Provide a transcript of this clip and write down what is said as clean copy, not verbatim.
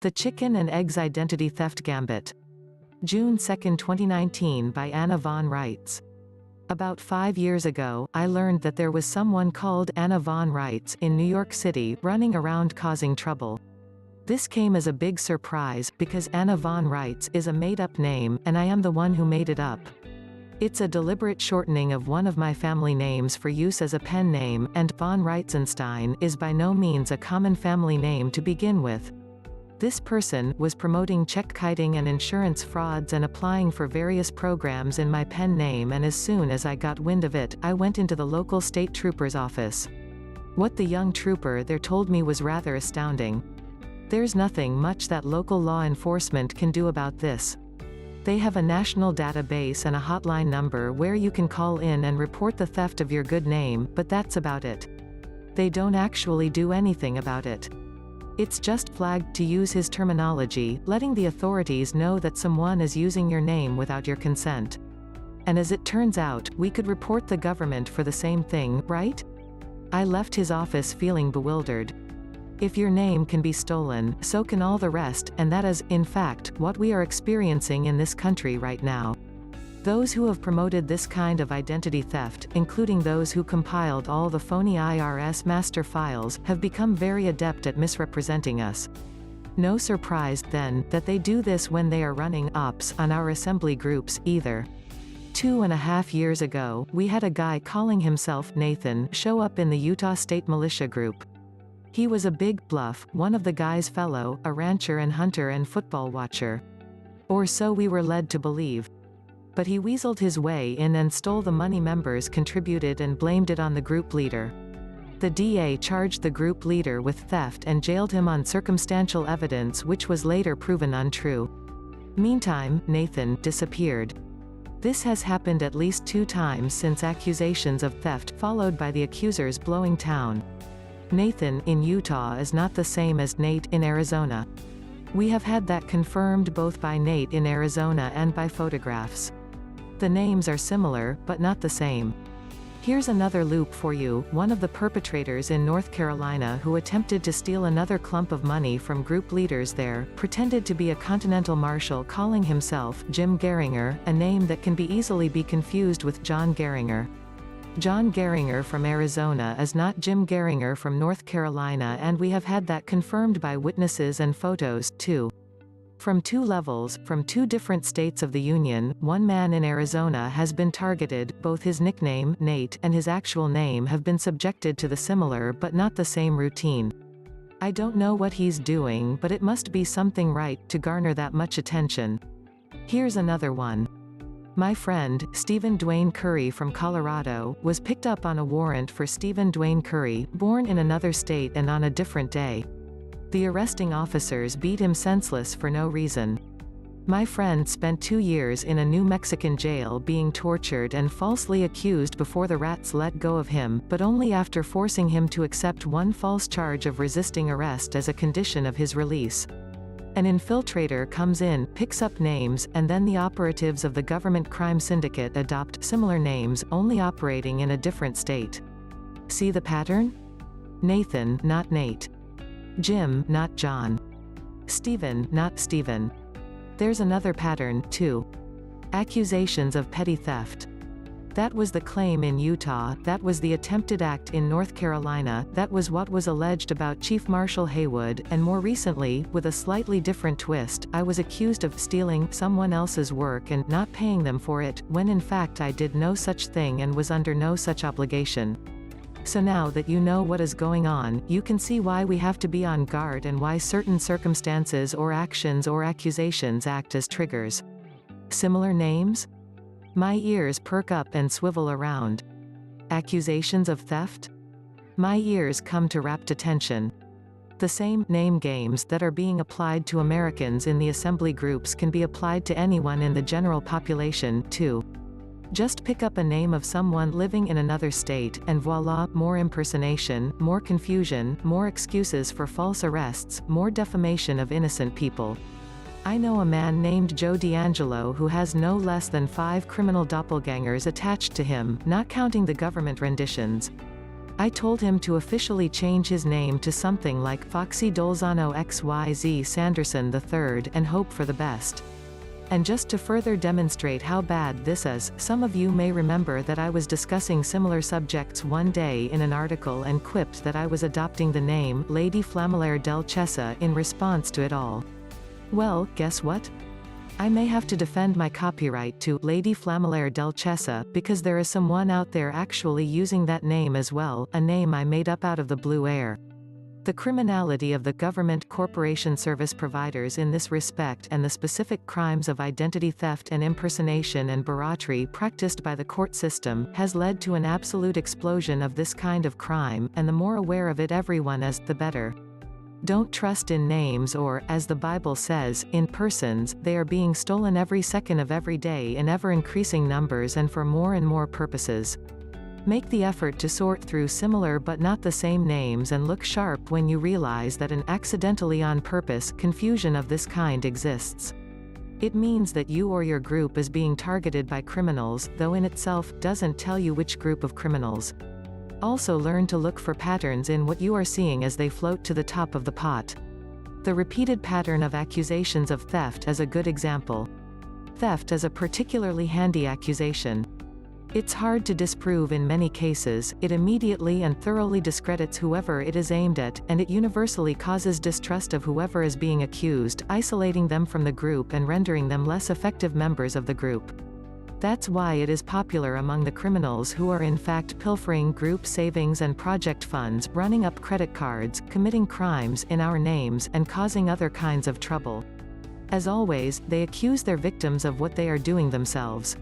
The Chicken and Eggs Identity Theft Gambit. June 2, 2019 by Anna von Reitz. About 5 years ago, I learned that there was someone called Anna von Reitz in New York City running around causing trouble. This came as a big surprise, because Anna von Reitz is a made-up name, and I am the one who made it up. It's a deliberate shortening of one of my family names for use as a pen name, and von Reitzenstein is by no means a common family name to begin with. This person was promoting check kiting and insurance frauds and applying for various programs in my pen name, and as soon as I got wind of it, I went into the local state trooper's office. What the young trooper there told me was rather astounding. There's nothing much that local law enforcement can do about this. They have a national database and a hotline number where you can call in and report the theft of your good name, but that's about it. They don't actually do anything about it. It's just flagged, to use his terminology, letting the authorities know that someone is using your name without your consent. And as it turns out, we could report the government for the same thing, right? I left his office feeling bewildered. If your name can be stolen, so can all the rest, and that is, in fact, what we are experiencing in this country right now. Those who have promoted this kind of identity theft, including those who compiled all the phony IRS master files, have become very adept at misrepresenting us. No surprise, then, that they do this when they are running ops on our assembly groups, either. 2.5 years ago, we had a guy calling himself Nathan show up in the Utah State Militia group. He was a big bluff, one of the guy's fellow, a rancher and hunter and football watcher. Or so we were led to believe. But he weaseled his way in and stole the money members contributed and blamed it on the group leader. The DA charged the group leader with theft and jailed him on circumstantial evidence which was later proven untrue. Meantime, Nathan disappeared. This has happened at least 2 times since accusations of theft followed by the accusers blowing town. Nathan in Utah is not the same as Nate in Arizona. We have had that confirmed both by Nate in Arizona and by photographs. The names are similar, but not the same. Here's another loop for you. One of the perpetrators in North Carolina who attempted to steal another clump of money from group leaders there, pretended to be a continental marshal calling himself Jim Geringer, a name that can easily be confused with John Geringer. John Geringer from Arizona is not Jim Geringer from North Carolina, and we have had that confirmed by witnesses and photos, too. From 2 levels, from 2 different states of the Union, one man in Arizona has been targeted. Both his nickname, Nate, and his actual name have been subjected to the similar but not the same routine. I don't know what he's doing, but it must be something right to garner that much attention. Here's another one. My friend, Stephen Dwayne Curry from Colorado, was picked up on a warrant for Stephen Dwayne Curry, born in another state and on a different day. The arresting officers beat him senseless for no reason. My friend spent 2 years in a New Mexican jail being tortured and falsely accused before the rats let go of him, but only after forcing him to accept one false charge of resisting arrest as a condition of his release. An infiltrator comes in, picks up names, and then the operatives of the government crime syndicate adopt similar names, only operating in a different state. See the pattern? Nathan, not Nate. Jim, not John. Stephen, not Stephen. There's another pattern, too. Accusations of petty theft. That was the claim in Utah, that was the attempted act in North Carolina, that was what was alleged about Chief Marshal Haywood, and more recently, with a slightly different twist, I was accused of stealing someone else's work and not paying them for it, when in fact I did no such thing and was under no such obligation. So now that you know what is going on, you can see why we have to be on guard and why certain circumstances or actions or accusations act as triggers. Similar names? My ears perk up and swivel around. Accusations of theft? My ears come to rapt attention. The same name games that are being applied to Americans in the assembly groups can be applied to anyone in the general population, too. Just pick up a name of someone living in another state, and voila, more impersonation, more confusion, more excuses for false arrests, more defamation of innocent people. I know a man named Joe D'Angelo who has no less than 5 criminal doppelgangers attached to him, not counting the government renditions. I told him to officially change his name to something like Foxy Dolzano XYZ Sanderson III and hope for the best. And just to further demonstrate how bad this is, some of you may remember that I was discussing similar subjects one day in an article and quipped that I was adopting the name Lady Flamelaire del Chessa in response to it all. Well, guess what? I may have to defend my copyright to Lady Flamelaire del Chessa, because there is someone out there actually using that name as well, a name I made up out of the blue air. The criminality of the government corporation service providers in this respect and the specific crimes of identity theft and impersonation and barratry practiced by the court system has led to an absolute explosion of this kind of crime, and the more aware of it everyone is, the better. Don't trust in names or, as the Bible says, in persons. They are being stolen every second of every day in ever-increasing numbers and for more and more purposes. Make the effort to sort through similar but not the same names and look sharp when you realize that an accidentally on purpose confusion of this kind exists. It means that you or your group is being targeted by criminals, though in itself doesn't tell you which group of criminals. Also learn to look for patterns in what you are seeing as they float to the top of the pot. The repeated pattern of accusations of theft is a good example. Theft is a particularly handy accusation. It's hard to disprove in many cases, it immediately and thoroughly discredits whoever it is aimed at, and it universally causes distrust of whoever is being accused, isolating them from the group and rendering them less effective members of the group. That's why it is popular among the criminals who are in fact pilfering group savings and project funds, running up credit cards, committing crimes in our names, and causing other kinds of trouble. As always, they accuse their victims of what they are doing themselves.